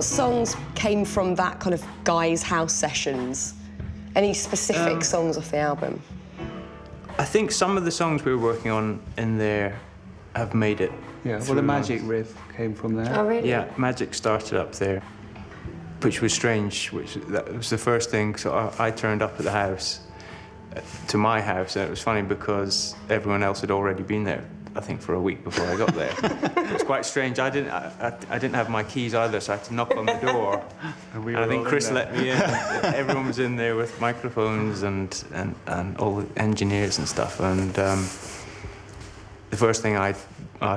What songs came from that kind of guys' house sessions? Any specific songs off the album? I think some of the songs we were working on in there have made it. Yeah, well, the Magic riff came from there. Oh, really? Yeah, Magic started up there, which was strange. That was the first thing. So I turned up at the house, to my house, and it was funny because everyone else had already been there, I think, for a week before I got there. It was quite strange. I didn't have my keys either, so I had to knock on the door. and I think Chris let me in. Everyone was in there with microphones and all the engineers and stuff. And the first thing I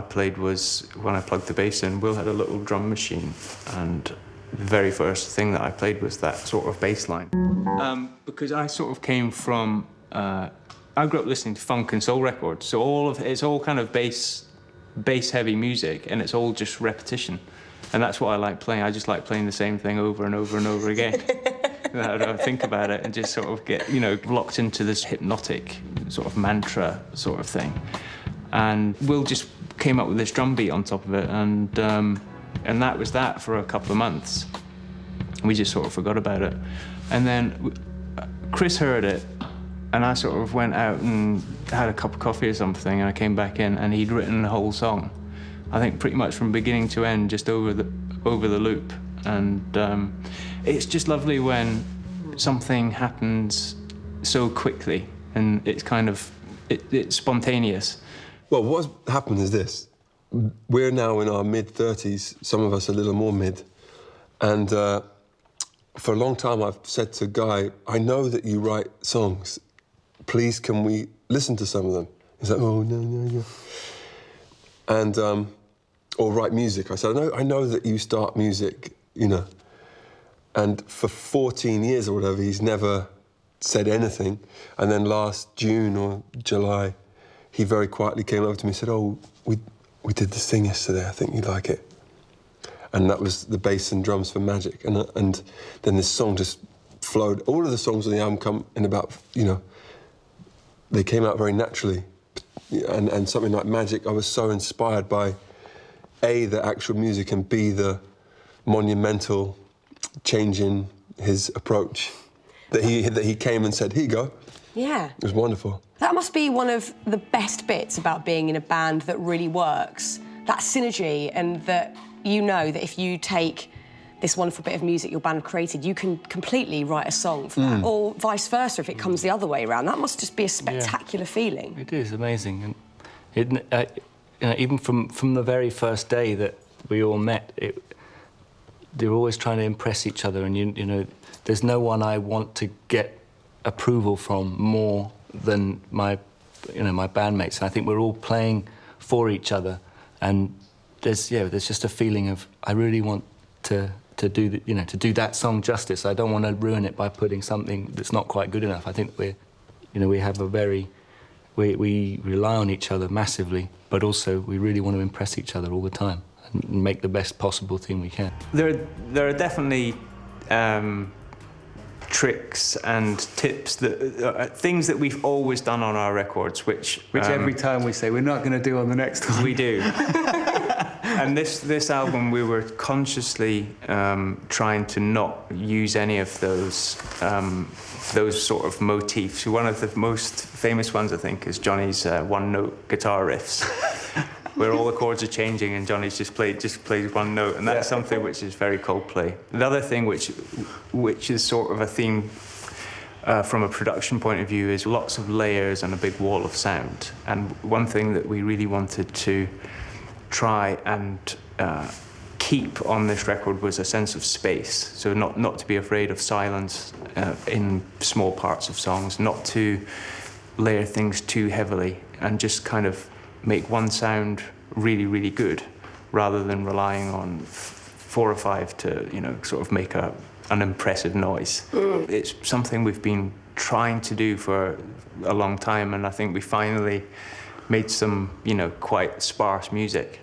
played was when I plugged the bass in. Will had a little drum machine, and the very first thing that I played was that sort of bass line. Because I sort of came from. I grew up listening to funk and soul records, so it's all kind of bass-heavy music, and it's all just repetition, and that's what I like playing. I just like playing the same thing over and over and over again. I don't think about it and just sort of get, locked into this hypnotic sort of mantra sort of thing. And Will just came up with this drum beat on top of it, and that was that for a couple of months. We just sort of forgot about it, and then Chris heard it. And I sort of went out and had a cup of coffee or something, and I came back in, and he'd written the whole song. I think pretty much from beginning to end, just over the loop. And it's just lovely when something happens so quickly, and it's kind of it's spontaneous. Well, what's happened is this: we're now in our mid-30s. Some of us a little more mid, and for a long time I've said to Guy, I know that you write songs. Please, can we listen to some of them? He's like, oh, no. And, or write music. I said, I know that you start music, And for 14 years or whatever, he's never said anything. And then last June or July, he very quietly came over to me and said, oh, we did this thing yesterday, I think you'd like it. And that was the bass and drums for Magic. And then this song just flowed. All of the songs on the album come in about, they came out very naturally. And something like Magic, I was so inspired by, A, the actual music, and B, the monumental change in his approach. That he came and said, here you go. Yeah. It was wonderful. That must be one of the best bits about being in a band that really works. That synergy, and that that if you take this wonderful bit of music your band created, you can completely write a song for that, or vice versa if it comes the other way around. That must just be a spectacular feeling. It is amazing, and even from the very first day that we all met, they were always trying to impress each other, and there's no one I want to get approval from more than my bandmates. And I think we're all playing for each other, and there's just a feeling of I really want to do that song justice. I don't want to ruin it by putting something that's not quite good enough. I think we have we rely on each other massively, but also we really want to impress each other all the time and make the best possible thing we can. There are definitely tricks and tips things that we've always done on our records, which every time we say we're not going to do on the next one. We do. And this album, we were consciously trying to not use any of those sort of motifs. One of the most famous ones, I think, is Johnny's one-note guitar riffs, where all the chords are changing and Johnny's just plays one note, and that's something which is very Coldplay. The other thing which is sort of a theme from a production point of view is lots of layers and a big wall of sound. And one thing that we really wanted to try and keep on this record was a sense of space. So not to be afraid of silence in small parts of songs, not to layer things too heavily, and just kind of make one sound really, really good, rather than relying on 4 or 5 to, sort of make an impressive noise. It's something we've been trying to do for a long time, and I think we finally made some, quite sparse music.